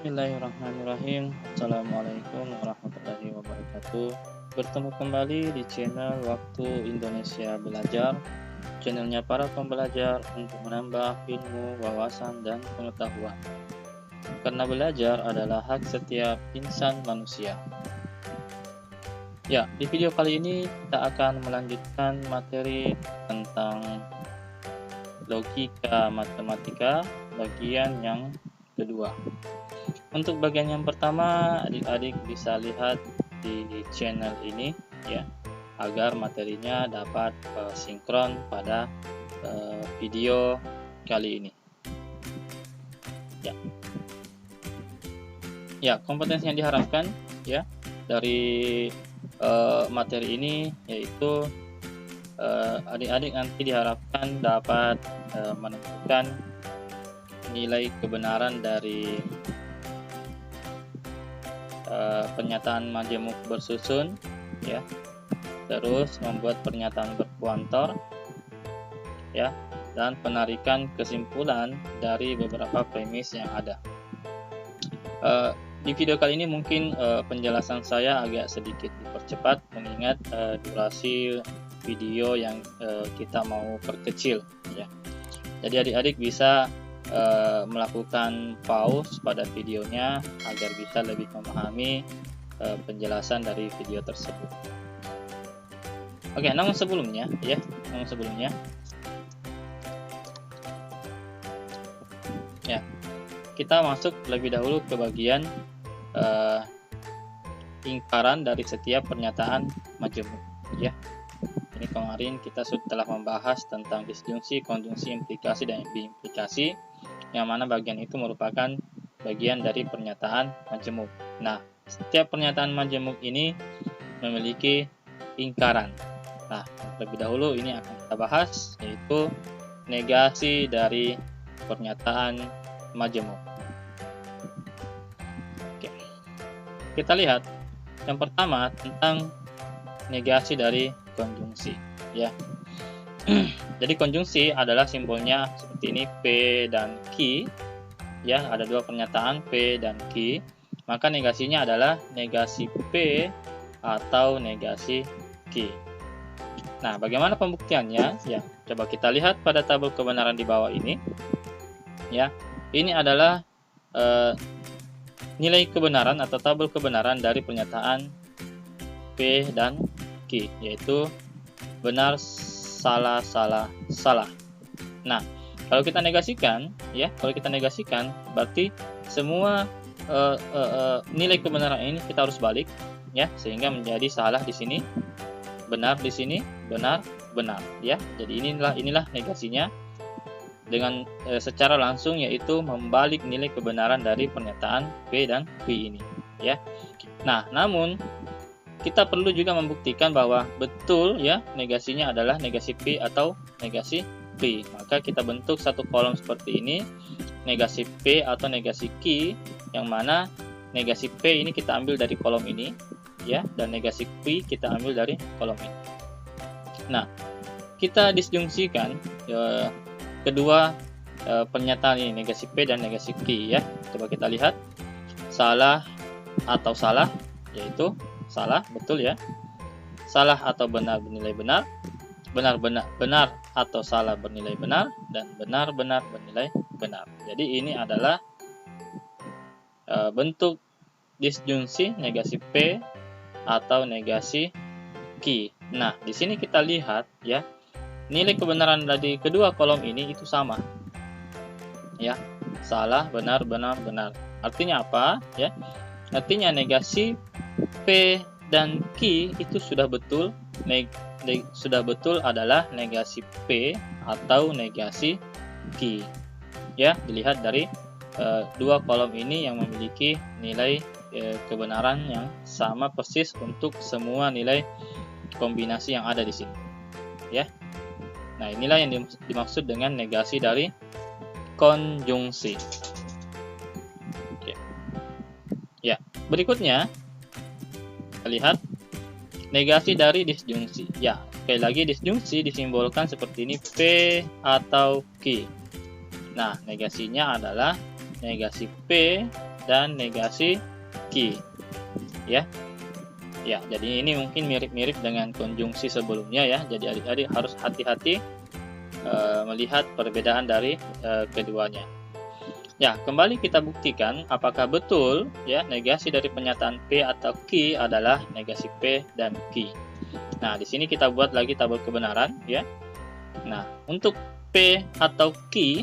Bismillahirrahmanirrahim. Assalamualaikum warahmatullahi wabarakatuh. Bertemu kembali di channel Waktu Indonesia Belajar, channelnya para pembelajar untuk menambah ilmu, wawasan, dan pengetahuan. Karena belajar adalah hak setiap insan manusia. Ya, di video kali ini kita akan melanjutkan materi tentang logika matematika bagian yang kedua. Untuk bagian yang pertama, adik-adik bisa lihat di channel ini ya, agar materinya dapat sinkron pada video kali ini. Ya, kompetensi yang diharapkan ya dari materi ini yaitu adik-adik nanti diharapkan dapat menentukan nilai kebenaran dari pernyataan majemuk bersusun ya, terus membuat pernyataan berkuantor ya, dan penarikan kesimpulan dari beberapa premis yang ada. Di video kali ini mungkin penjelasan saya agak sedikit dipercepat mengingat durasi video yang kita mau perkecil ya. Jadi adik-adik bisa melakukan pause pada videonya agar bisa lebih memahami penjelasan dari video tersebut. Oke, namun sebelumnya ya, kita masuk lebih dahulu ke bagian ingkaran dari setiap pernyataan majemuk ya. Ini kemarin kita sudah membahas tentang disjungsi, konjungsi, implikasi, dan implikasi, yang mana bagian itu merupakan bagian dari pernyataan majemuk. Nah, setiap pernyataan majemuk ini memiliki ingkaran. Nah, lebih dahulu ini akan kita bahas, yaitu negasi dari pernyataan majemuk. Oke. Kita lihat yang pertama tentang negasi dari konjungsi ya. Jadi konjungsi adalah simbolnya seperti ini, P dan Q ya, ada dua pernyataan P dan Q, maka negasinya adalah negasi P atau negasi Q. Nah, bagaimana pembuktiannya ya? Coba kita lihat pada tabel kebenaran di bawah ini ya. Ini adalah nilai kebenaran atau tabel kebenaran dari pernyataan P dan Q, yaitu benar, salah, salah, salah. Nah, kalau kita negasikan ya, berarti semua nilai kebenaran ini kita harus balik ya, sehingga menjadi salah di sini, benar di sini, benar, benar ya. Jadi inilah negasinya dengan secara langsung, yaitu membalik nilai kebenaran dari pernyataan P dan Q ini ya. Nah, namun kita perlu juga membuktikan bahwa betul ya negasinya adalah negasi P atau negasi Q. Maka kita bentuk satu kolom seperti ini, negasi P atau negasi Q, yang mana negasi P ini kita ambil dari kolom ini ya, dan negasi Q kita ambil dari kolom ini. Nah, kita disjungsikan kedua pernyataan ini, negasi P dan negasi Q ya. Coba kita lihat, salah atau salah, yaitu salah, betul ya. Salah atau benar bernilai benar, benar atau salah bernilai benar, dan benar bernilai benar. Jadi ini adalah bentuk disjungsi negasi P atau negasi Q. Nah, di sini kita lihat ya, nilai kebenaran dari kedua kolom ini itu sama. Ya, salah, benar. Artinya apa ya? Artinya negasi P dan Q itu sudah betul, sudah betul adalah negasi P atau negasi Q. Ya, dilihat dari dua kolom ini yang memiliki nilai kebenaran yang sama persis untuk semua nilai kombinasi yang ada di sini. Ya. Nah, inilah yang dimaksud dengan negasi dari konjungsi. Oke. Ya, berikutnya kita lihat negasi dari disjungsi. Ya, sekali lagi disjungsi disimbolkan seperti ini, P atau Q. Nah, negasinya adalah negasi P dan negasi Q. Ya. Ya, jadi ini mungkin mirip-mirip dengan konjungsi sebelumnya ya. Jadi adik-adik harus hati-hati melihat perbedaan dari keduanya. Ya, kembali kita buktikan apakah betul ya negasi dari pernyataan P atau Q adalah negasi P dan Q. Nah, di sini kita buat lagi tabel kebenaran ya. Nah, untuk P atau Q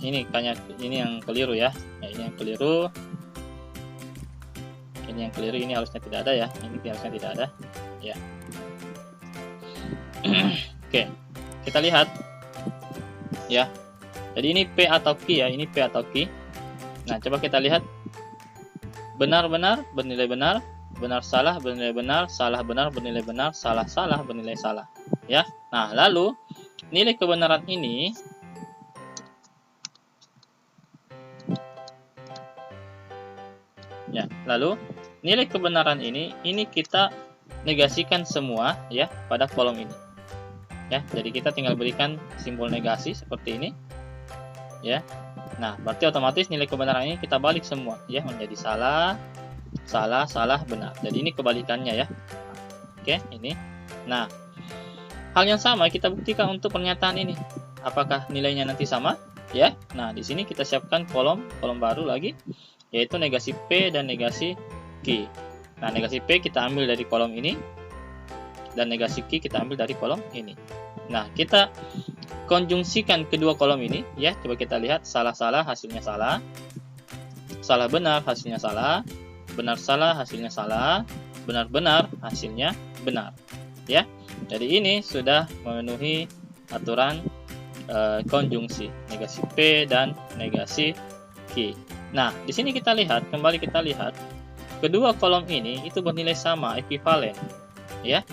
ini kayaknya ini yang keliru ya. Ini yang keliru. Ini yang keliru, ini harusnya tidak ada ya. Ini harusnya tidak ada. Ya. Oke. Kita lihat. Ya. Jadi ini P atau Q ya, ini P atau Q. Nah, coba kita lihat. Benar-benar bernilai benar, benar salah bernilai benar, salah benar bernilai benar, salah salah bernilai salah. Ya. Nah, lalu nilai kebenaran ini ya, lalu nilai kebenaran ini kita negasikan semua ya pada kolom ini. Ya, jadi kita tinggal berikan simbol negasi seperti ini. Ya. Nah, berarti otomatis nilai kebenaran ini kita balik semua ya menjadi salah, salah, salah, benar. Jadi ini kebalikannya ya. Oke, ini. Nah, hal yang sama kita buktikan untuk pernyataan ini. Apakah nilainya nanti sama? Ya. Nah, di sini kita siapkan kolom baru lagi, yaitu negasi P dan negasi Q. Nah, negasi P kita ambil dari kolom ini, dan negasi Q kita ambil dari kolom ini. Nah, kita konjungsikan kedua kolom ini, ya. Coba kita lihat, salah-salah hasilnya salah, salah-benar hasilnya salah, benar-salah hasilnya salah, benar-benar hasilnya benar. Ya, jadi ini sudah memenuhi aturan konjungsi negasi P dan negasi Q. Nah, di sini kita lihat, kembali kita lihat, kedua kolom ini itu bernilai sama, ekuivalen. Ya,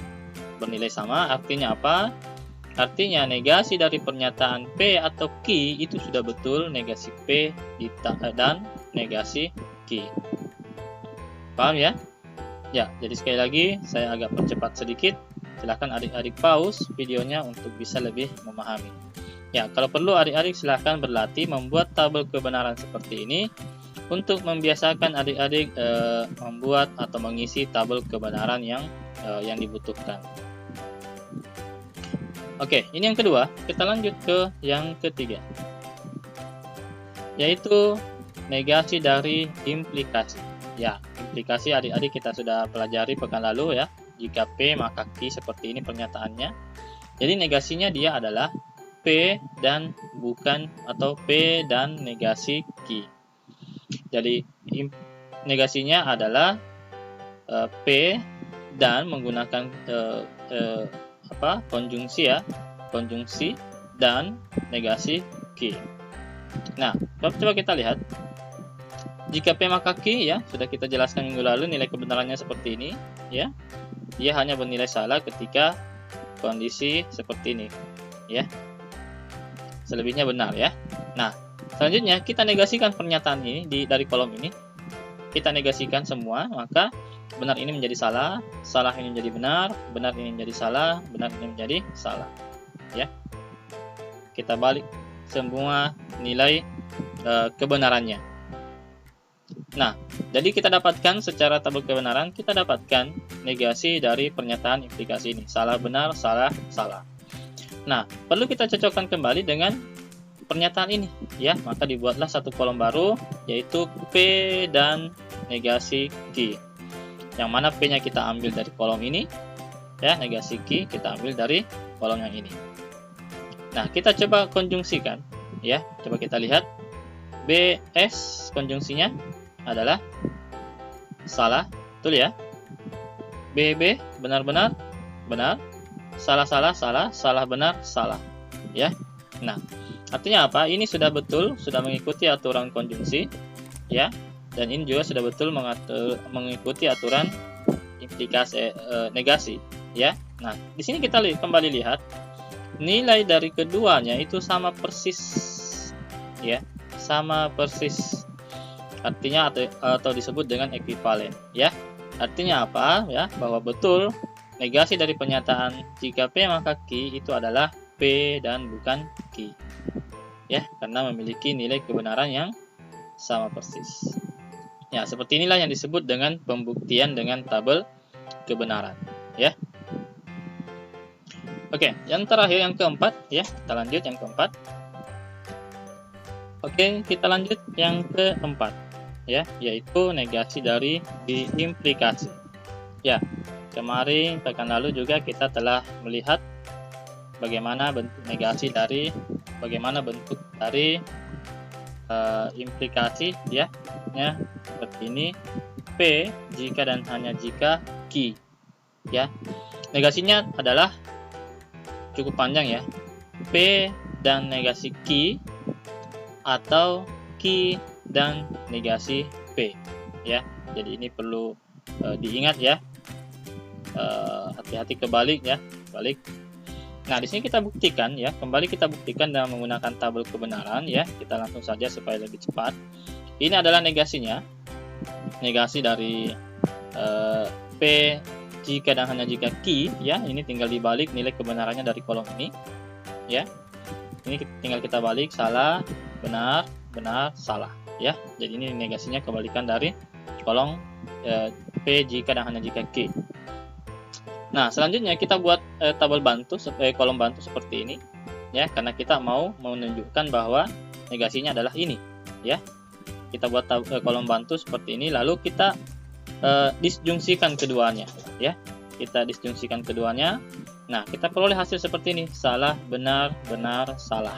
bernilai sama, artinya apa? Artinya negasi dari pernyataan P atau Q itu sudah betul negasi P dan negasi Q. Paham ya? Ya, jadi sekali lagi saya agak percepat sedikit. Silahkan adik-adik pause videonya untuk bisa lebih memahami. Ya, kalau perlu adik-adik silahkan berlatih membuat tabel kebenaran seperti ini untuk membiasakan adik-adik membuat atau mengisi tabel kebenaran yang dibutuhkan. Oke, ini yang kedua. Kita lanjut ke yang ketiga, yaitu negasi dari implikasi. Ya, implikasi adik-adik kita sudah pelajari pekan lalu ya. Jika P maka Q, seperti ini pernyataannya. Jadi negasinya dia adalah P dan bukan, atau P dan negasi Q. Jadi negasinya adalah P dan menggunakan konjungsi ya, konjungsi dan negasi Q. Nah, coba kita lihat. Jika P maka Q ya, sudah kita jelaskan minggu lalu nilai kebenarannya seperti ini ya. Dia hanya bernilai salah ketika kondisi seperti ini ya. Selebihnya benar ya. Nah, selanjutnya kita negasikan pernyataan ini dari kolom ini. Kita negasikan semua, maka benar ini menjadi salah, salah ini menjadi benar, benar ini menjadi salah, benar ini menjadi salah. Ya. Kita balik semua nilai kebenarannya. Nah, jadi kita dapatkan secara tabel kebenaran, kita dapatkan negasi dari pernyataan implikasi ini. Salah, benar, salah, salah. Nah, perlu kita cocokkan kembali dengan pernyataan ini, ya. Maka dibuatlah satu kolom baru, yaitu P dan negasi Q. Yang mana P-nya kita ambil dari kolom ini, ya. Negasi Q kita ambil dari kolom yang ini. Nah, kita coba konjungsikan, ya. Coba kita lihat. BS konjungsinya adalah salah, betul ya. BB benar-benar benar. Salah-salah, salah, salah benar, salah. Ya. Nah, artinya apa? Ini sudah betul, sudah mengikuti aturan konjungsi, ya. Dan ini juga sudah betul mengikuti aturan implikasi negasi, ya. Nah, di sini kita kembali lihat nilai dari keduanya itu sama persis, ya. Sama persis. Artinya atau disebut dengan ekuivalen, ya. Artinya apa? Ya, bahwa betul negasi dari pernyataan jika P maka Q itu adalah P dan bukan Q. Ya, karena memiliki nilai kebenaran yang sama persis. Ya, seperti inilah yang disebut dengan pembuktian dengan tabel kebenaran, ya. Oke, yang terakhir yang keempat, ya. Kita lanjut yang keempat. Oke, kita lanjut yang keempat, ya, yaitu negasi dari diimplikasi. Ya, kemarin pekan lalu juga kita telah melihat bagaimana bentuk negasi dari implikasi, ya. Ya, seperti ini, P jika dan hanya jika Q, ya. Negasinya adalah cukup panjang, ya. P dan negasi Q atau Q dan negasi P, ya. Jadi ini perlu diingat, ya. Hati-hati kebalik, ya, balik. Nah, di sini kita buktikan, ya. Kembali kita buktikan dengan menggunakan tabel kebenaran, ya. Kita langsung saja supaya lebih cepat. Ini adalah negasinya. Negasi dari P jika dan hanya jika Q, ya. Ini tinggal dibalik nilai kebenarannya dari kolom ini, ya. Ini tinggal kita balik, salah, benar, benar, salah, ya. Jadi ini negasinya kebalikan dari kolom P jika dan hanya jika Q. Nah, selanjutnya kita buat tabel bantu, kolom bantu seperti ini, ya, karena kita mau menunjukkan bahwa negasinya adalah ini, ya. Kita buat kolom bantu seperti ini, lalu kita disjungsikan keduanya, ya. Kita disjungsikan keduanya. Nah, kita peroleh hasil seperti ini, salah, benar, benar, salah.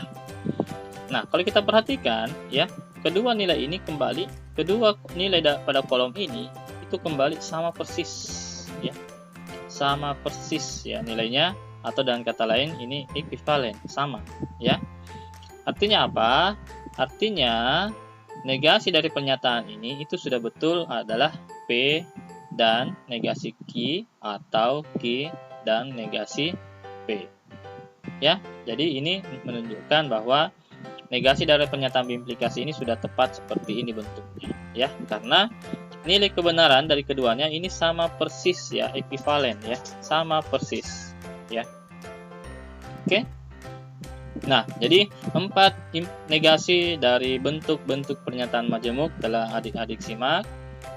Nah, kalau kita perhatikan, ya, kedua nilai ini kembali, kedua nilai pada kolom ini itu kembali sama persis, ya. Sama persis, ya, nilainya, atau dengan kata lain ini ekuivalen, sama, ya. Artinya apa? Artinya negasi dari pernyataan ini itu sudah betul adalah P dan negasi Q atau Q dan negasi P, ya. Jadi ini menunjukkan bahwa negasi dari pernyataan implikasi ini sudah tepat seperti ini bentuknya, ya, karena nilai kebenaran dari keduanya ini sama persis, ya, ekuivalen, ya, sama persis, ya. Oke. Nah, jadi 4 negasi dari bentuk-bentuk pernyataan majemuk telah adik-adik simak.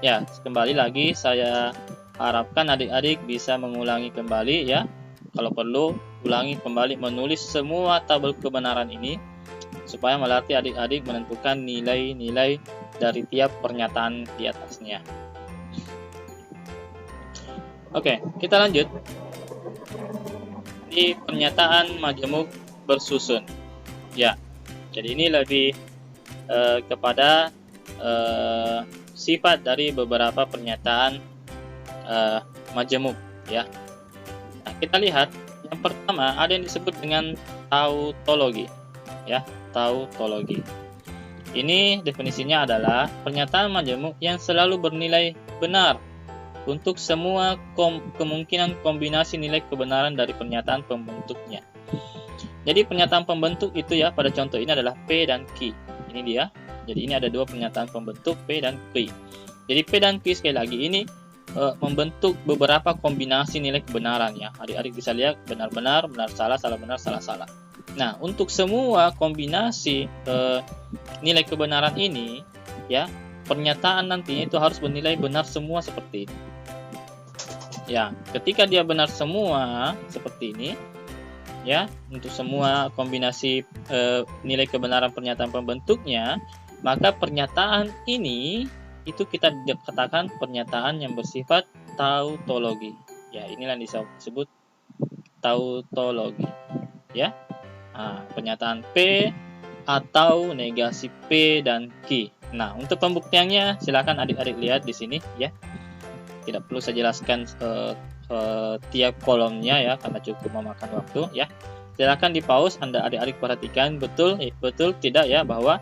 Ya, kembali lagi saya harapkan adik-adik bisa mengulangi kembali, ya. Kalau perlu, ulangi kembali menulis semua tabel kebenaran ini supaya melatih adik-adik menentukan nilai-nilai dari tiap pernyataan di atasnya. Oke, kita lanjut. Di pernyataan majemuk bersusun. Ya, jadi ini lebih kepada sifat dari beberapa pernyataan majemuk, ya. Nah, kita lihat yang pertama ada yang disebut dengan tautologi, ya, tautologi. Ini definisinya adalah pernyataan majemuk yang selalu bernilai benar untuk semua kemungkinan kombinasi nilai kebenaran dari pernyataan pembentuknya. Jadi pernyataan pembentuk itu, ya, pada contoh ini adalah P dan Q. Ini dia. Jadi ini ada dua pernyataan pembentuk P dan Q. Jadi P dan Q sekali lagi ini membentuk beberapa kombinasi nilai kebenaran, ya. Adik-adik bisa lihat benar-benar, benar salah, salah benar, salah salah. Nah, untuk semua kombinasi nilai kebenaran ini, ya, pernyataan nantinya itu harus bernilai benar semua seperti ini. Ya, ketika dia benar semua seperti ini, ya, untuk semua kombinasi nilai kebenaran pernyataan pembentuknya, maka pernyataan ini itu kita katakan pernyataan yang bersifat tautologi. Ya, inilah yang disebut tautologi, ya. Nah, pernyataan P atau negasi P dan Q. Nah, untuk pembuktiannya silakan adik-adik lihat di sini, ya. Tidak perlu saya jelaskan tiap kolomnya, ya, karena cukup memakan waktu, ya. Silakan di pause, Anda adik-adik perhatikan betul tidak, ya, bahwa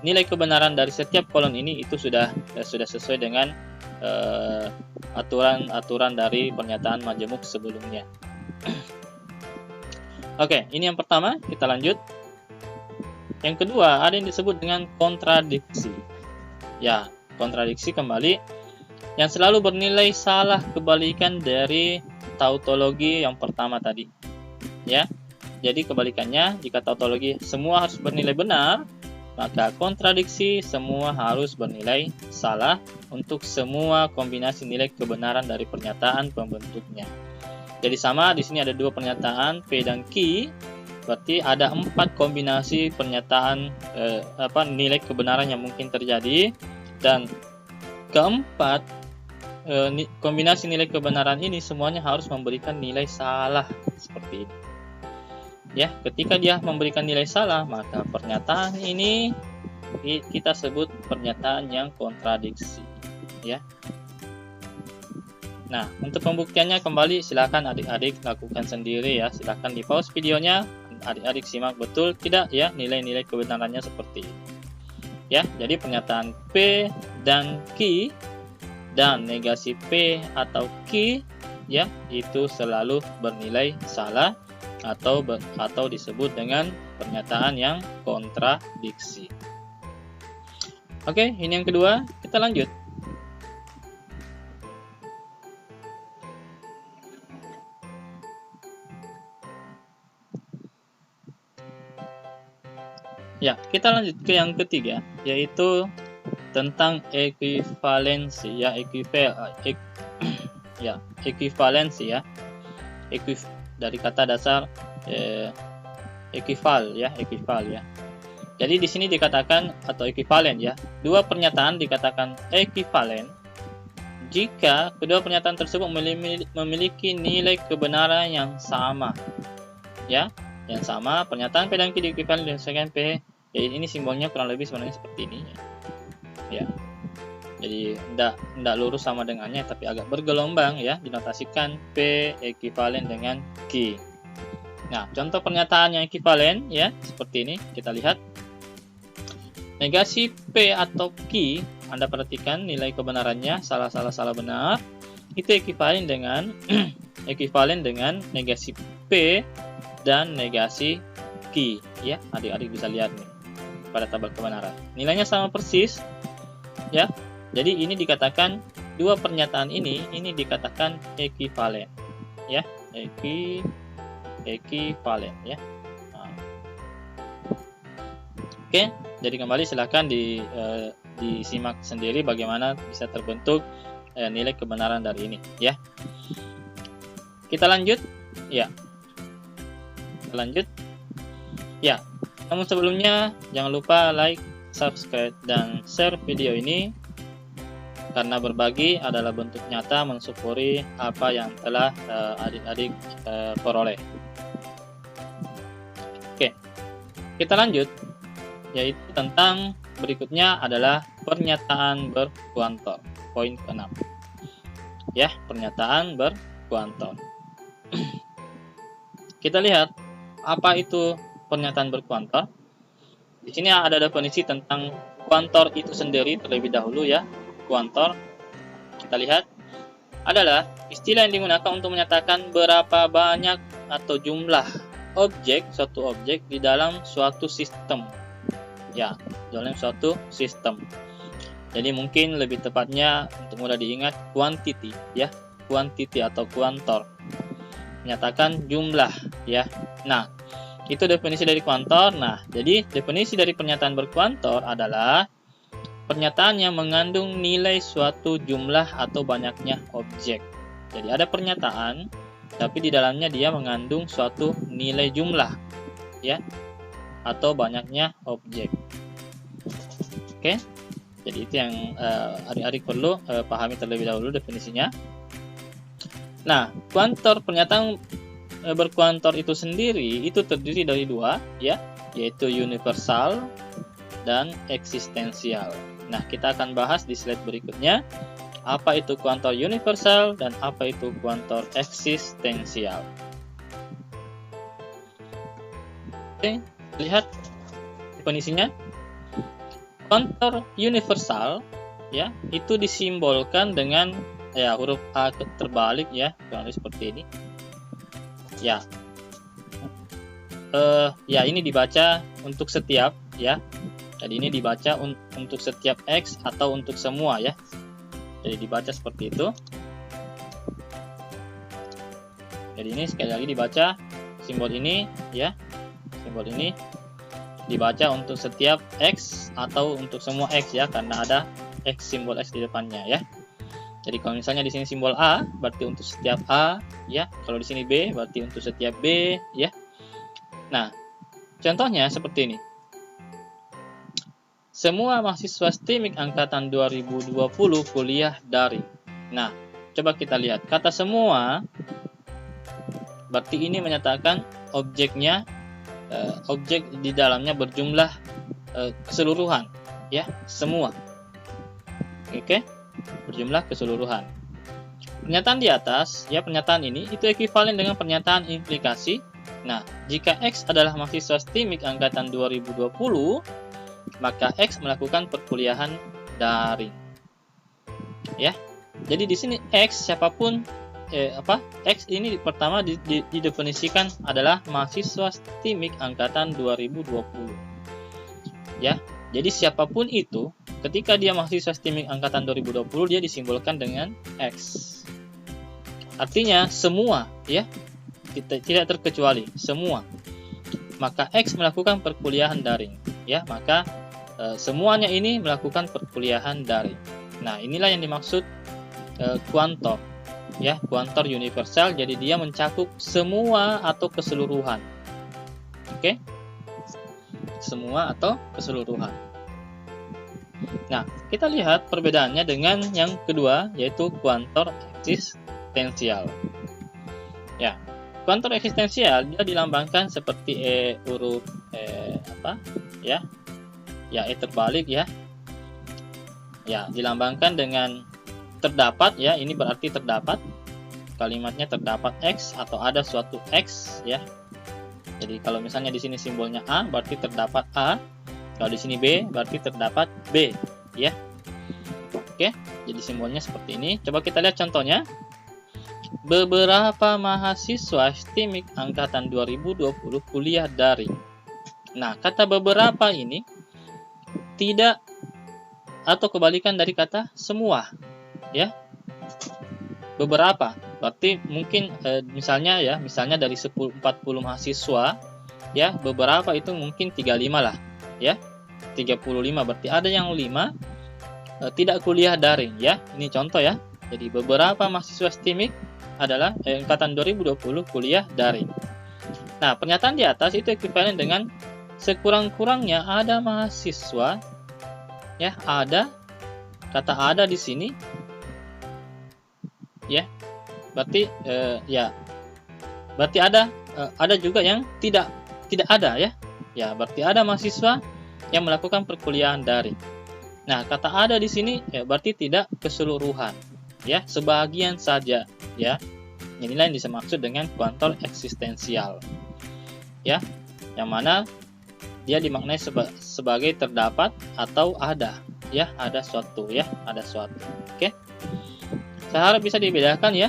nilai kebenaran dari setiap kolom ini itu sudah sesuai dengan aturan dari pernyataan majemuk sebelumnya. Oke, ini yang pertama, kita lanjut. Yang kedua, ada yang disebut dengan kontradiksi. Ya, kontradiksi kembali yang selalu bernilai salah kebalikan dari tautologi yang pertama tadi. Ya. jadi kebalikannya, jika tautologi semua harus bernilai benar, maka kontradiksi semua harus bernilai salah untuk semua kombinasi nilai kebenaran dari pernyataan pembentuknya. Jadi sama, di sini ada dua pernyataan P dan Q, berarti ada 4 kombinasi pernyataan nilai kebenaran yang mungkin terjadi, dan keempat kombinasi nilai kebenaran ini semuanya harus memberikan nilai salah seperti ini. Ya, ketika dia memberikan nilai salah, maka pernyataan ini kita sebut pernyataan yang kontradiksi, ya. Nah, untuk pembuktiannya kembali silakan adik-adik lakukan sendiri ya. Silakan di pause videonya, adik-adik simak betul tidak ya nilai-nilai kebenarannya seperti ini. Ya, jadi pernyataan P dan Q dan negasi P atau Q ya itu selalu bernilai salah atau disebut dengan pernyataan yang kontradiksi. Oke, ini yang kedua, kita lanjut. Ya, kita lanjut ke yang ketiga, yaitu tentang ekuivalensi ya, ekuivalensi ya. Dari kata dasar equival ya. Jadi di sini dikatakan atau ekuivalen ya. Dua pernyataan dikatakan ekuivalen jika kedua pernyataan tersebut memiliki nilai kebenaran yang sama. Ya, yang sama. Pernyataan P dan Q ekuivalen dengan P. Jadi ini simbolnya kurang lebih sebenarnya seperti ini ya. Jadi tidak lurus sama dengannya, tapi agak bergelombang ya, dinotasikan P ekuivalen dengan Q. Nah, contoh pernyataan yang ekuivalen ya, seperti ini, kita lihat. Negasi P atau Q, Anda perhatikan nilai kebenarannya, salah benar, itu ekuivalen dengan negasi P dan negasi Q ya, adik-adik bisa lihat nih pada tabel kebenaran. Nilainya sama persis ya. Jadi ini dikatakan dua pernyataan ini dikatakan ekuivalen ya, ekuivalen ya. Nah. Oke, jadi kembali silahkan disimak sendiri bagaimana bisa terbentuk nilai kebenaran dari ini ya. Kita lanjut ya. Ya. Namun sebelumnya jangan lupa like, subscribe dan share video ini, karena berbagi adalah bentuk nyata mensyukuri apa yang telah adik-adik peroleh. Oke, kita lanjut, yaitu tentang berikutnya adalah pernyataan berkuantor. Poin ke-6. Ya, pernyataan berkuantor. Kita lihat apa itu pernyataan berkuantor. Di sini ada definisi tentang kuantor itu sendiri terlebih dahulu ya. Kuantor, kita lihat, adalah istilah yang digunakan untuk menyatakan berapa banyak atau jumlah suatu objek di dalam suatu sistem. Ya, dalam suatu sistem. Jadi mungkin lebih tepatnya untuk mudah diingat quantity ya, quantity atau kuantor. Menyatakan jumlah ya. Nah, itu definisi dari kuantor. Nah, jadi definisi dari pernyataan berkuantor adalah pernyataan yang mengandung nilai suatu jumlah atau banyaknya objek. Jadi ada pernyataan, tapi di dalamnya dia mengandung suatu nilai jumlah, ya, atau banyaknya objek. Oke, jadi itu yang adik-adik perlu pahami terlebih dahulu definisinya. Nah, kuantor, pernyataan berkuantor itu sendiri itu terdiri dari dua, ya, yaitu universal dan eksistensial. Nah, kita akan bahas di slide berikutnya apa itu kuantor universal dan apa itu kuantor eksistensial. Oke, lihat definisinya. Kuantor universal ya, itu disimbolkan dengan ya huruf A terbalik ya, kurang lebih seperti ini. Ya. Ya ini dibaca untuk setiap ya. Jadi ini dibaca untuk setiap X atau untuk semua ya. Jadi dibaca seperti itu. Jadi ini sekali lagi dibaca simbol ini ya, simbol ini dibaca untuk setiap X atau untuk semua X ya, karena ada X, simbol X di depannya ya. Jadi kalau misalnya di sini simbol A berarti untuk setiap A ya, kalau di sini B berarti untuk setiap B ya. Nah, contohnya seperti ini. Semua mahasiswa STIMIK angkatan 2020 kuliah daring. Nah, coba kita lihat kata semua berarti ini menyatakan objeknya, objek di dalamnya berjumlah keseluruhan ya, semua. Oke, berjumlah keseluruhan. Pernyataan di atas ya, pernyataan ini itu ekuivalen dengan pernyataan implikasi. Nah, jika X adalah mahasiswa STIMIK angkatan 2020, maka X melakukan perkuliahan daring. Ya. Jadi di sini X siapapun X ini pertama didefinisikan adalah mahasiswa STIMIK angkatan 2020. Ya. Jadi siapapun itu, ketika dia mahasiswa STIMIK angkatan 2020, dia disimbolkan dengan X. Artinya semua ya, tidak terkecuali semua. Maka X melakukan perkuliahan daring ya, maka semuanya ini melakukan perkuliahan daring. Nah, inilah yang dimaksud kuantor ya, kuantor universal. Jadi dia mencakup semua atau keseluruhan. Oke, semua atau keseluruhan. Nah, kita lihat perbedaannya dengan yang kedua, yaitu kuantor eksistensial ya. Kuantor eksistensial dia dilambangkan seperti huruf ya, terbalik ya. Ya, dilambangkan dengan terdapat ya, ini berarti terdapat. Kalimatnya terdapat X atau ada suatu X ya. Jadi kalau misalnya di sini simbolnya A berarti terdapat A. Kalau di sini B berarti terdapat B ya. Oke, jadi simbolnya seperti ini. Coba kita lihat contohnya. Beberapa mahasiswa STIMIK angkatan 2020 kuliah daring. Nah, kata beberapa ini tidak atau kebalikan dari kata semua ya. Beberapa berarti mungkin misalnya dari 40 mahasiswa ya, beberapa itu mungkin 35 lah ya. 35 berarti ada yang 5 tidak kuliah daring ya. Ini contoh ya. Jadi beberapa mahasiswa STIMIK adalah angkatan 2020 kuliah daring. Nah, pernyataan di atas itu ekuivalen dengan sekurang-kurangnya ada mahasiswa ya, ada kata ada di sini ya. Berarti berarti ada juga yang tidak ada ya. Ya, berarti ada mahasiswa yang melakukan perkuliahan daring. Nah, kata ada di sini ya berarti tidak keseluruhan ya, sebagian saja ya. Inilah yang dimaksud dengan kuantor eksistensial ya, yang mana dia dimaknai sebagai terdapat atau ada ya, ada suatu ya, ada suatu. Oke, saya harap bisa dibedakan ya,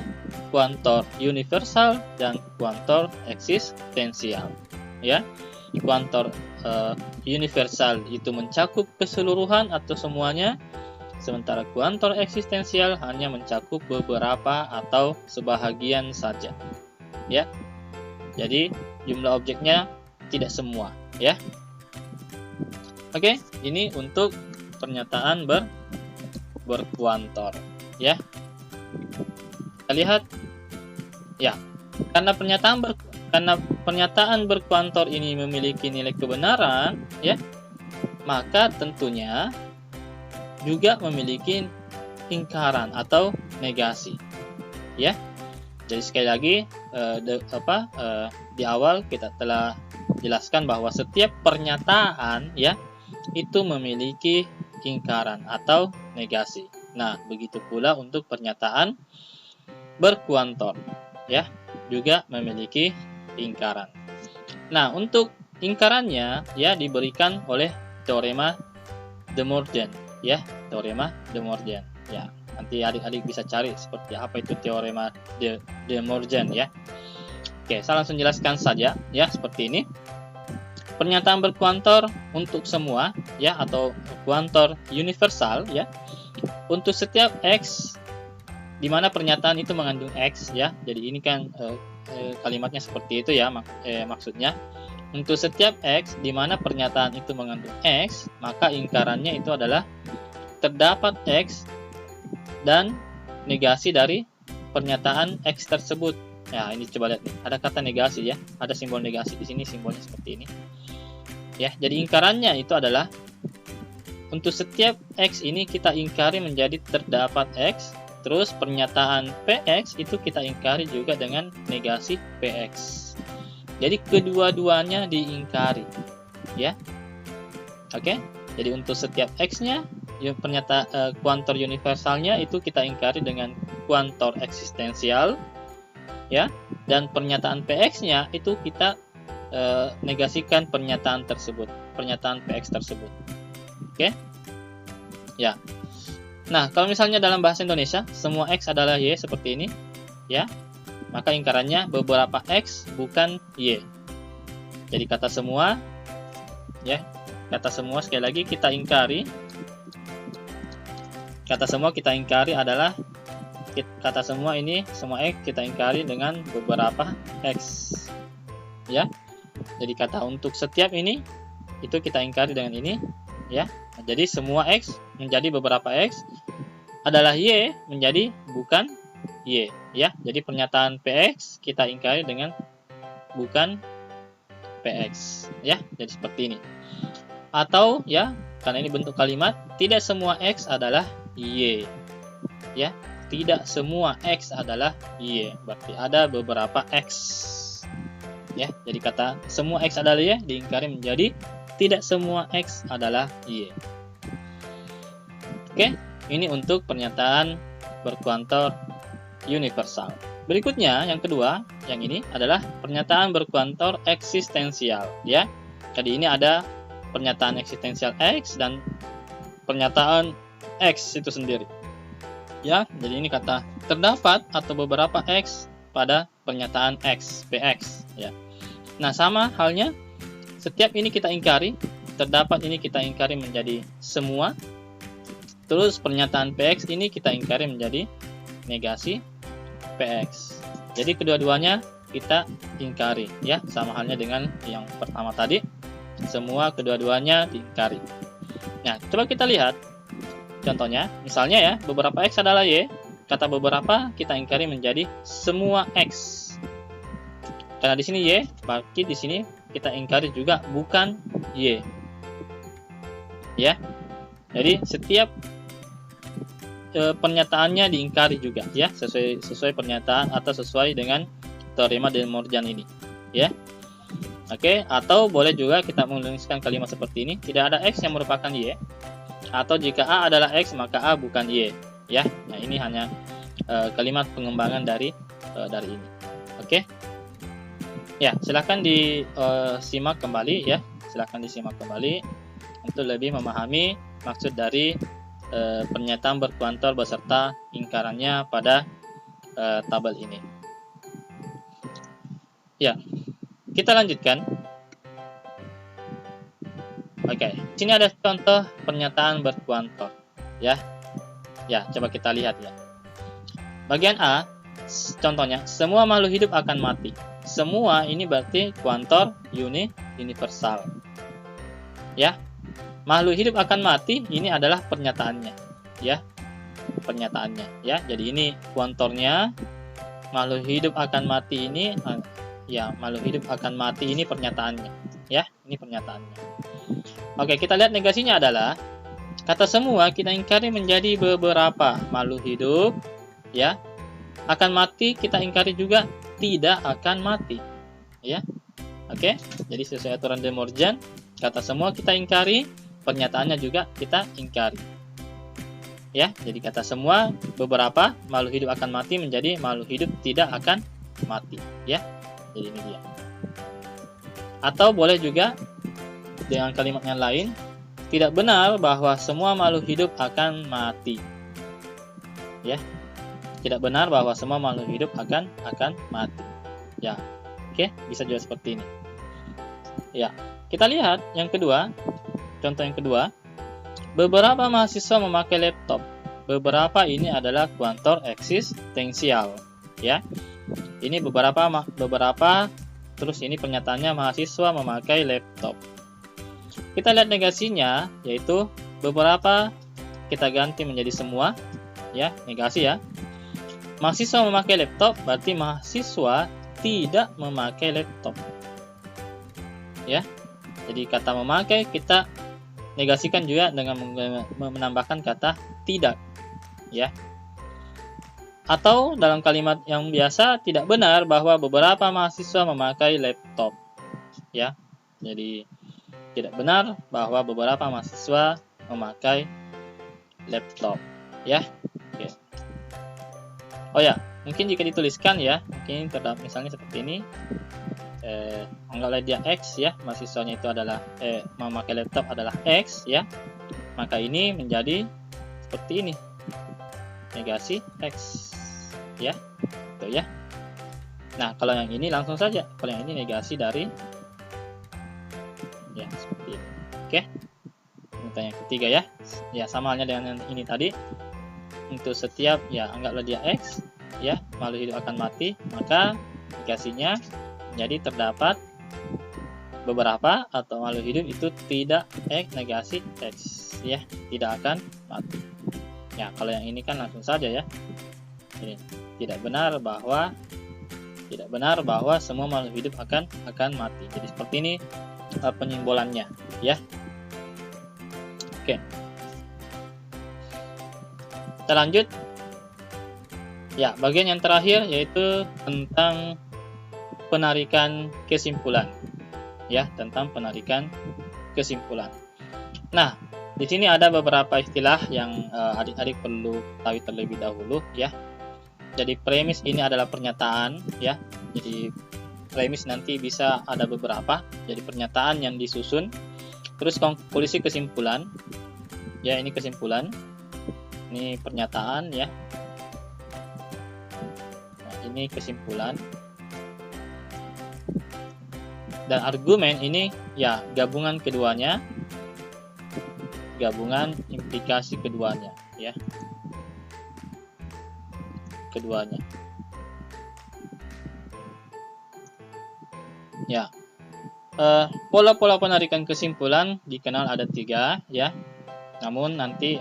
kuantor universal dan kuantor eksistensial ya. Kuantor universal itu mencakup keseluruhan atau semuanya, sementara kuantor eksistensial hanya mencakup beberapa atau sebahagian saja ya. Jadi jumlah objeknya tidak semua ya. Oke, ini untuk pernyataan berkuantor ya. Kita lihat ya, karena pernyataan berkuantor ini memiliki nilai kebenaran ya, maka tentunya juga memiliki ingkaran atau negasi ya. Jadi sekali lagi di awal kita telah jelaskan bahwa setiap pernyataan ya itu memiliki ingkaran atau negasi. Nah, begitu pula untuk pernyataan berkuantor ya, juga memiliki ingkaran. Nah, untuk ingkarannya ya diberikan oleh teorema De Morgan ya, teorema De Morgan ya. Nanti adik-adik bisa cari seperti apa itu teorema De Morgan ya. Oke, saya langsung jelaskan saja ya, seperti ini. Pernyataan berkuantor untuk semua ya, atau kuantor universal ya, untuk setiap X di mana pernyataan itu mengandung X ya. Jadi ini kan kalimatnya seperti itu ya, maksudnya untuk setiap X di mana pernyataan itu mengandung X, maka ingkarannya itu adalah terdapat X dan negasi dari pernyataan X tersebut. Ya, ini coba lihat nih, ada kata negasi ya, ada simbol negasi di sini, simbolnya seperti ini. Ya, jadi ingkarannya itu adalah untuk setiap X ini kita ingkari menjadi terdapat X, terus pernyataan PX itu kita ingkari juga dengan negasi PX. Jadi kedua-duanya diingkari, ya. Oke. Jadi untuk setiap X-nya, kuantor universalnya itu kita ingkari dengan kuantor eksistensial, ya. Dan pernyataan PX-nya itu kita negasikan pernyataan tersebut, pernyataan PX tersebut. Oke. Ya. Nah, kalau misalnya dalam bahasa Indonesia semua X adalah Y seperti ini, ya. Maka ingkarannya beberapa X bukan Y. Jadi kata semua, ya, kata semua sekali lagi kita ingkari. Kata semua kita ingkari adalah kata semua ini, semua X kita ingkari dengan beberapa X. Ya. Jadi kata untuk setiap ini itu kita ingkari dengan ini, ya. Nah, jadi semua X menjadi beberapa X adalah Y menjadi bukan Y, ya. Jadi pernyataan PX kita ingkari dengan bukan PX, ya. Jadi seperti ini. Atau ya, karena ini bentuk kalimat, tidak semua X adalah Y. Ya, tidak semua X adalah Y. Berarti ada beberapa X. Ya, jadi kata semua X adalah Y diingkari menjadi tidak semua X adalah Y. Oke, ini untuk pernyataan berkuantor universal. Berikutnya, yang kedua, yang ini adalah pernyataan berkuantor eksistensial, ya. Jadi ini ada pernyataan eksistensial X dan pernyataan X itu sendiri. Ya, jadi ini kata terdapat atau beberapa X pada pernyataan X, PX, ya. Nah, sama halnya setiap ini kita ingkari, terdapat ini kita ingkari menjadi semua. Terus pernyataan PX ini kita ingkari menjadi negasi PX. Jadi kedua-duanya kita ingkari, ya, sama halnya dengan yang pertama tadi. Semua kedua-duanya diingkari. Nah, coba kita lihat contohnya. Misalnya ya, beberapa X adalah Y. Kata beberapa kita ingkari menjadi semua X. Karena di sini Y, berarti di sini kita ingkari juga bukan Y. Ya. Jadi setiap pernyataannya diingkari juga, ya, sesuai pernyataan atau sesuai dengan teorema De Morgan ini, ya. Oke, atau boleh juga kita menuliskan kalimat seperti ini, tidak ada X yang merupakan Y, atau jika A adalah X maka A bukan Y, ya. Nah, ini hanya kalimat pengembangan dari ini. Oke. Ya, silahkan disimak kembali, ya. Silahkan disimak kembali untuk lebih memahami maksud dari pernyataan berkuantor beserta ingkarannya pada tabel ini. Ya, kita lanjutkan. Oke, sini ada contoh pernyataan berkuantor, ya. Ya, coba kita lihat ya. Bagian A, contohnya semua makhluk hidup akan mati. Semua ini berarti kuantor universal. Ya. Makhluk hidup akan mati, ini adalah pernyataannya, ya. Pernyataannya, ya. Jadi ini kuantornya, makhluk hidup akan mati ini, ya, makhluk hidup akan mati ini pernyataannya, ya. Ini pernyataannya. Oke, kita lihat negasinya adalah kata semua kita ingkari menjadi beberapa makhluk hidup, ya. Akan mati kita ingkari juga tidak akan mati, ya. Oke, jadi sesuai aturan De Morgan, kata semua kita ingkari, pernyataannya juga kita ingkari, ya. Jadi kata semua beberapa makhluk hidup akan mati menjadi makhluk hidup tidak akan mati, ya. Jadi ini dia. Atau boleh juga dengan kalimat yang lain, tidak benar bahwa semua makhluk hidup akan mati, ya. Tidak benar bahwa semua makhluk hidup akan mati, ya. Oke, bisa juga seperti ini, ya. Kita lihat yang kedua. Contoh yang kedua, beberapa mahasiswa memakai laptop. Beberapa ini adalah kuantor eksistensial, ya. Ini beberapa, terus ini pernyataannya mahasiswa memakai laptop. Kita lihat negasinya, yaitu beberapa kita ganti menjadi semua, ya, negasi ya. Mahasiswa memakai laptop berarti mahasiswa tidak memakai laptop. Ya. Jadi kata memakai kita negasikan juga dengan menambahkan kata tidak, ya. Atau dalam kalimat yang biasa tidak benar bahwa beberapa mahasiswa memakai laptop. Ya. Jadi tidak benar bahwa beberapa mahasiswa memakai laptop, ya. Oke. Oh ya, mungkin jika dituliskan ya, mungkin terdapat misalnya seperti ini, anggaplah dia X ya, mahasiswanya itu adalah memakai laptop adalah X ya, maka ini menjadi seperti ini, negasi X ya, gitu ya. Nah kalau yang ini langsung saja, kalau yang ini negasi dari ya seperti ini. Oke, untuk yang ketiga ya, ya sama halnya dengan ini tadi. Untuk setiap ya anggaplah dia X ya, makhluk hidup akan mati, maka negasinya jadi terdapat beberapa atau makhluk hidup itu tidak X negasi X ya, tidak akan mati. Ya kalau yang ini kan langsung saja ya, ini tidak benar bahwa semua makhluk hidup akan mati. Jadi seperti ini penyimbolannya ya. Oke. Kita lanjut. Ya, bagian yang terakhir yaitu tentang penarikan kesimpulan. Ya, tentang penarikan kesimpulan. Nah, di sini ada beberapa istilah yang adik-adik perlu tahu terlebih dahulu ya. Jadi premis ini adalah pernyataan ya. Jadi premis nanti bisa ada beberapa. Jadi pernyataan yang disusun. Terus konklusi kesimpulan. Ya, ini kesimpulan. Ini pernyataan ya. Nah, ini kesimpulan. Dan argumen ini ya gabungan keduanya. Gabungan implikasi keduanya ya. Keduanya. Ya. Pola-pola penarikan kesimpulan dikenal ada 3 ya. Namun nanti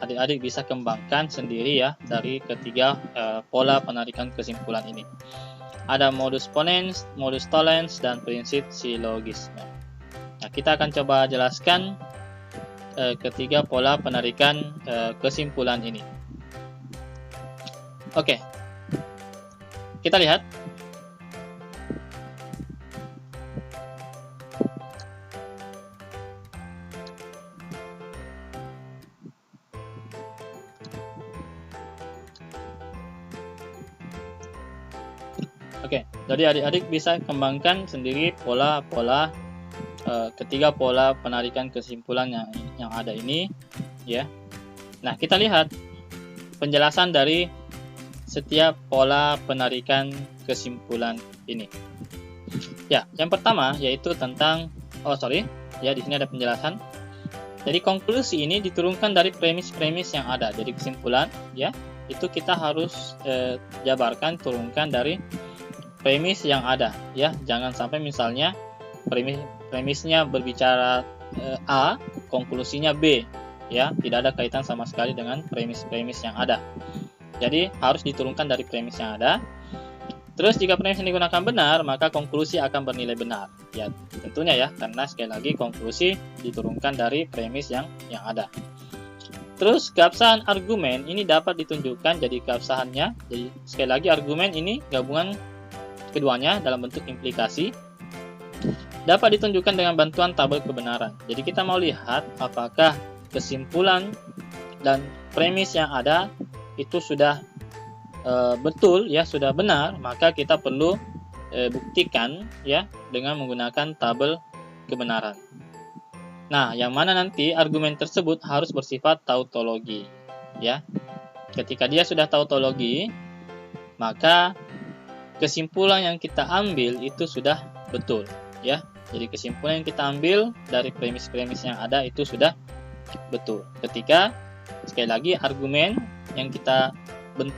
adik-adik bisa kembangkan sendiri ya dari ketiga pola penarikan kesimpulan ini. Ada modus ponens, modus tollens, dan prinsip silogisme. Nah, kita akan coba jelaskan ketiga pola penarikan kesimpulan ini. Oke, kita lihat. Oke, jadi adik-adik bisa kembangkan sendiri pola-pola ketiga pola penarikan kesimpulan yang ada ini, ya. Nah, kita lihat penjelasan dari setiap pola penarikan kesimpulan ini. Ya, yang pertama yaitu tentang ya di sini ada penjelasan. Jadi konklusi ini diturunkan dari premis-premis yang ada. Jadi kesimpulan, ya, itu kita harus jabarkan, turunkan dari premis yang ada ya, jangan sampai misalnya premisnya berbicara A, konklusinya B ya, tidak ada kaitan sama sekali dengan premis-premis yang ada. Jadi harus diturunkan dari premis yang ada. Terus jika premis yang digunakan benar, maka konklusi akan bernilai benar ya, tentunya ya, karena sekali lagi konklusi diturunkan dari premis yang ada. Terus keabsahan argumen ini dapat ditunjukkan, jadi keabsahannya, jadi sekali lagi argumen ini gabungan keduanya dalam bentuk implikasi, dapat ditunjukkan dengan bantuan tabel kebenaran. Jadi kita mau lihat apakah kesimpulan dan premis yang ada itu sudah betul ya, sudah benar, maka kita perlu buktikan ya dengan menggunakan tabel kebenaran. Nah, yang mana nanti argumen tersebut harus bersifat tautologi ya. Ketika dia sudah tautologi, maka kesimpulan yang kita ambil itu sudah betul ya. Jadi kesimpulan yang kita ambil dari premis-premis yang ada itu sudah betul. Ketika sekali lagi argumen yang kita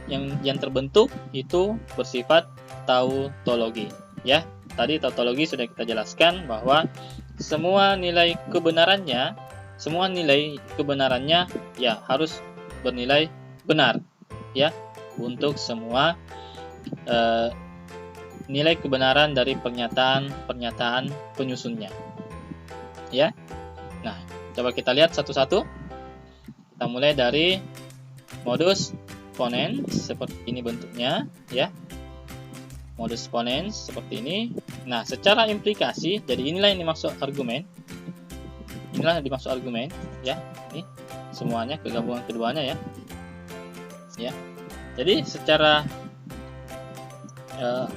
yang terbentuk itu bersifat tautologi. Ya, tadi tautologi sudah kita jelaskan bahwa semua nilai kebenarannya ya harus bernilai benar, ya, untuk semua nilai kebenaran dari pernyataan penyusunnya. Ya. Nah, coba kita lihat satu-satu. Kita mulai dari modus ponens, seperti ini bentuknya, ya. Modus ponens seperti ini. Nah, secara implikasi, jadi inilah yang dimaksud argumen. Inilah yang dimaksud argumen, ya. Ini semuanya, kegabungan keduanya, ya. Ya. Jadi secara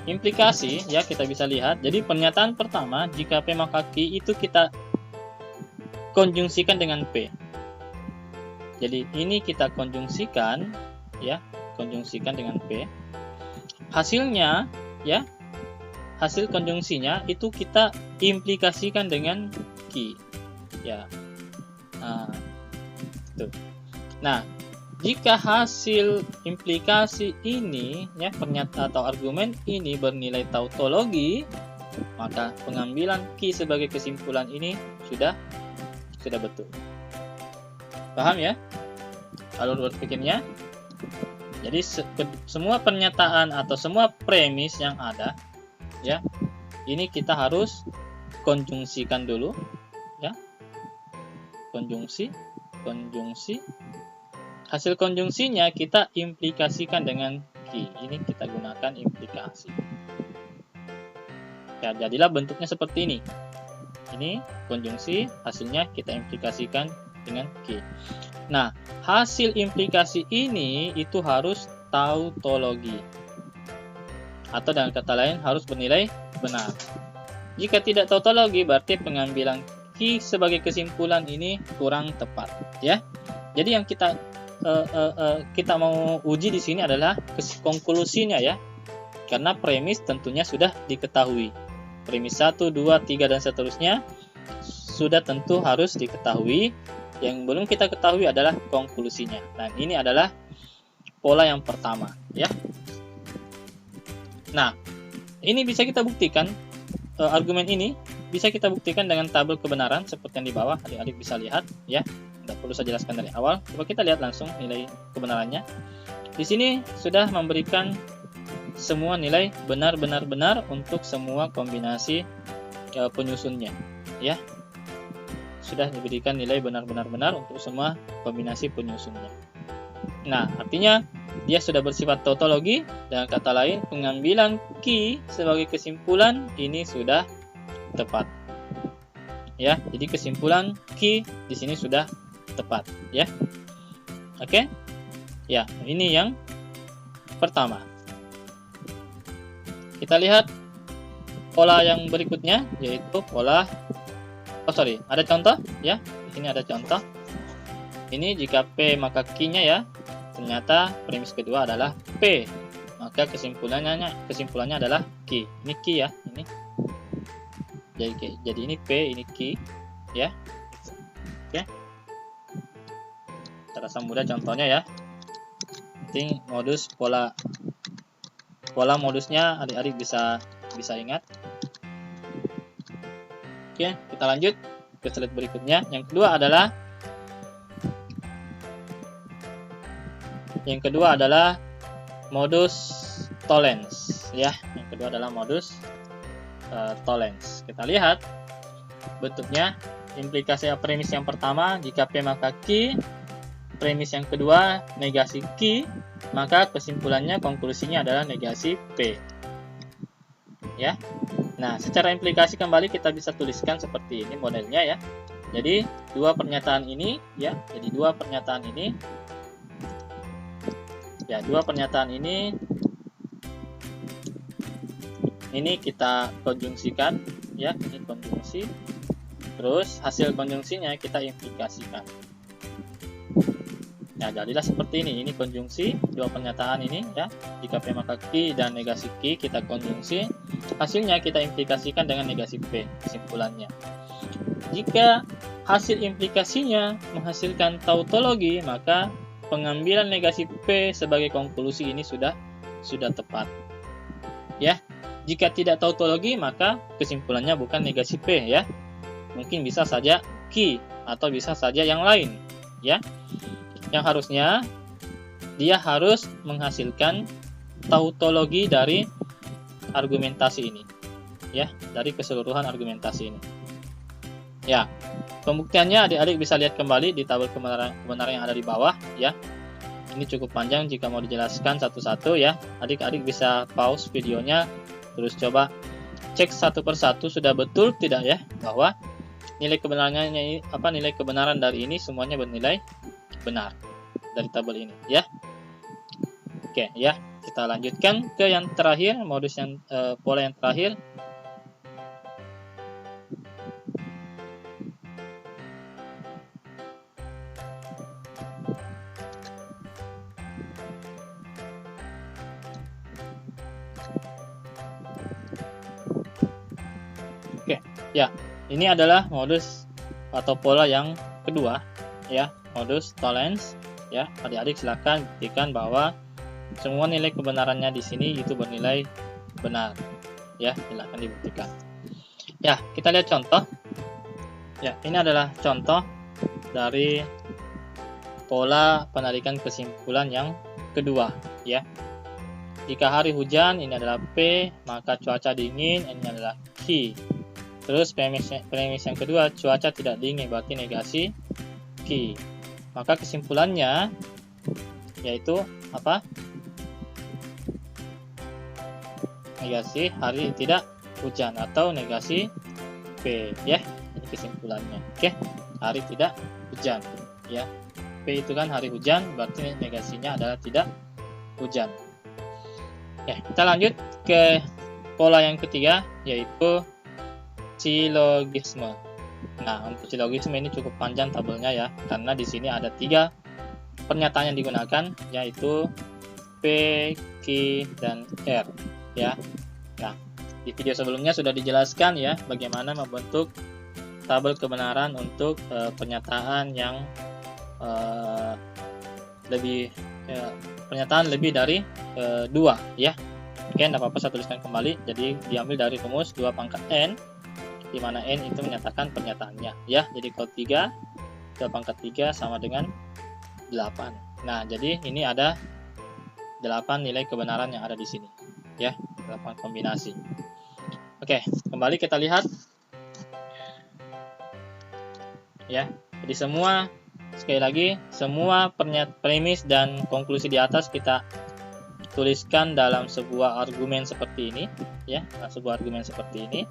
implikasi, ya, kita bisa lihat. Jadi pernyataan pertama, jika P maka Q, itu kita konjungsikan dengan P. Jadi ini kita konjungsikan, ya, konjungsikan dengan P. Hasilnya, ya, hasil konjungsinya itu kita implikasikan dengan Q, ya. Tuh. Nah, jika hasil implikasi ini, ya, pernyataan atau argumen ini bernilai tautologi, maka pengambilan Q sebagai kesimpulan ini sudah betul. Paham, ya, alur berpikirnya? Jadi semua pernyataan atau semua premis yang ada, ya, ini kita harus konjungsikan dulu, ya. Konjungsi. Hasil konjungsinya kita implikasikan dengan Q. Ini kita gunakan implikasi. Ya, jadilah bentuknya seperti ini. Ini konjungsi, hasilnya kita implikasikan dengan Q. Nah, hasil implikasi ini itu harus tautologi. Atau dengan kata lain harus bernilai benar. Jika tidak tautologi, berarti pengambilan Q sebagai kesimpulan ini kurang tepat, ya. Jadi yang kita mau uji di sini adalah konklusinya, ya. Karena premis tentunya sudah diketahui. Premis 1, 2, 3 dan seterusnya sudah tentu harus diketahui. Yang belum kita ketahui adalah konklusinya. Nah, ini adalah pola yang pertama, ya. Nah, ini bisa kita buktikan, argumen ini bisa kita buktikan dengan tabel kebenaran seperti yang di bawah. Adik-adik bisa lihat, ya. Tidak perlu saya jelaskan dari awal. Coba kita lihat langsung nilai kebenarannya. Di sini sudah memberikan semua nilai benar untuk semua kombinasi penyusunnya, ya. Sudah diberikan nilai benar untuk semua kombinasi penyusunnya. Nah, artinya dia sudah bersifat tautologi. Dengan kata lain, pengambilan Q sebagai kesimpulan ini sudah tepat, ya. Jadi kesimpulan Q di sini sudah tepat, ya. Oke, ya, ini yang pertama. Kita lihat pola yang berikutnya, yaitu pola ada contoh, ya. Di sini ada contoh. Ini jika P maka Q-nya, ya. Ternyata premis kedua adalah P, maka kesimpulannya adalah Q. Ini Q, ya. Ini. Jadi ini P, ini Q, ya. Oke. Terasa mudah contohnya, ya. Penting modus pola modusnya adik-adik bisa ingat. Oke, kita lanjut ke slide berikutnya. Yang kedua adalah modus tollens, ya. Yang kedua adalah modus tollens. Kita lihat bentuknya. Implikasi premis yang pertama, jika P maka Q. Premis yang kedua, negasi Q, maka kesimpulannya, konklusinya adalah negasi P, ya. Nah, secara implikasi kembali kita bisa tuliskan seperti ini modelnya, ya. Jadi dua pernyataan ini, ya. Jadi dua pernyataan ini, ya, ini kita konjungsikan, ya. Ini konjungsi. Terus hasil konjungsinya kita implikasikan. Nah, jadilah seperti ini. Ini konjungsi dua pernyataan ini, ya. Jika P maka Q dan negasi Q kita konjungsi, hasilnya kita implikasikan dengan negasi P, kesimpulannya. Jika hasil implikasinya menghasilkan tautologi, maka pengambilan negasi P sebagai konklusi ini sudah tepat. Ya. Jika tidak tautologi, maka kesimpulannya bukan negasi P ya. Mungkin bisa saja Q atau bisa saja yang lain ya. Yang harusnya dia harus menghasilkan tautologi dari argumentasi ini ya, dari keseluruhan argumentasi ini. Ya, pembuktiannya adik-adik bisa lihat kembali di tabel kebenaran yang ada di bawah ya. Ini cukup panjang jika mau dijelaskan satu-satu ya. Adik-adik bisa pause videonya, terus coba cek satu persatu sudah betul tidak ya, bahwa nilai kebenaran dari ini semuanya bernilai benar dari tabel ini ya. Oke ya, kita lanjutkan ke yang terakhir, modus yang pola yang terakhir. Oke, ya, ini adalah modus atau pola yang kedua, ya, modus tollens. Ya, adik-adik silakan buktikan bahwa semua nilai kebenarannya di sini itu bernilai benar. Ya, silakan dibuktikan. Ya, kita lihat contoh. Ya, ini adalah contoh dari pola penarikan kesimpulan yang kedua, ya. Jika hari hujan, ini adalah P, maka cuaca dingin, ini adalah Q. Terus premis yang kedua, cuaca tidak dingin, berarti negasi Q. Maka kesimpulannya yaitu apa? Negasi hari tidak hujan atau negasi P ya. Ini kesimpulannya. Oke, hari tidak hujan ya. P itu kan hari hujan, berarti negasinya adalah tidak hujan. Ya, kita lanjut ke pola yang ketiga yaitu silogisme. Nah, untuk silogisme ini cukup panjang tabelnya ya, karena di sini ada 3 pernyataan yang digunakan, yaitu P, Q, dan R ya. Nah, di video sebelumnya sudah dijelaskan ya bagaimana membentuk tabel kebenaran untuk pernyataan yang pernyataan lebih dari 2 ya. Oke, tidak apa-apa saya tuliskan kembali. Jadi diambil dari rumus 2 pangkat N, di mana N itu menyatakan pernyataannya ya. Jadi kalau 3, 2 pangkat 3 sama dengan 8. Nah, jadi ini ada 8 nilai kebenaran yang ada di sini ya, 8 kombinasi. Oke, kembali kita lihat ya. Jadi sekali lagi semua premis dan konklusi di atas kita tuliskan dalam sebuah argumen seperti ini ya, sebuah argumen seperti ini.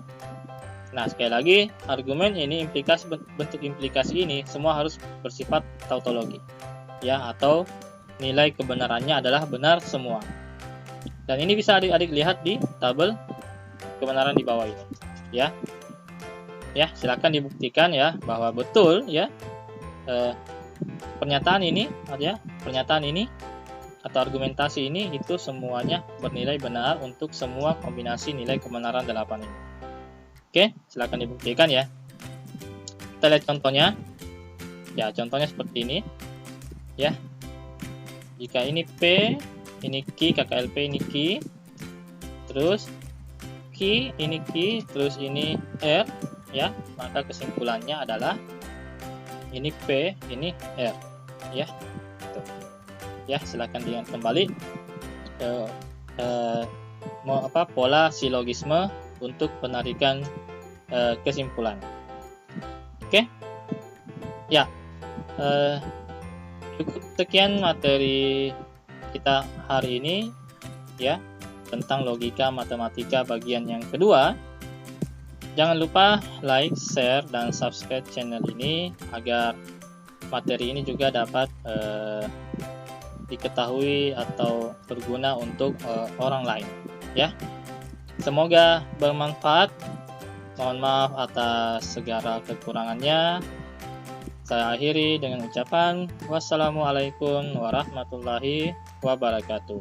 Nah, sekali lagi, argumen ini bentuk implikasi ini semua harus bersifat tautologi ya, atau nilai kebenarannya adalah benar semua. Dan ini bisa adik-adik lihat di tabel kebenaran di bawah ini ya. Ya, silakan dibuktikan ya bahwa betul ya pernyataan ini atau argumentasi ini itu semuanya bernilai benar untuk semua kombinasi nilai kebenaran 8 ini. Oke, silakan dibuktikan ya. Kita lihat contohnya. Ya, contohnya seperti ini. Ya. Jika ini P, ini Q, KKLP ini Q. Terus Q, ini Q, terus ini R, ya. Maka kesimpulannya adalah ini P, ini R, ya. Tuh. Ya, silakan diingat kembali pola silogisme untuk penarikan kesimpulan. Oke, ya, cukup sekian materi kita hari ini ya tentang logika matematika bagian yang kedua. Jangan lupa like, share, dan subscribe channel ini agar materi ini juga dapat diketahui atau berguna untuk orang lain ya. Semoga bermanfaat. Mohon maaf atas segala kekurangannya. Saya akhiri dengan ucapan wassalamualaikum warahmatullahi wabarakatuh.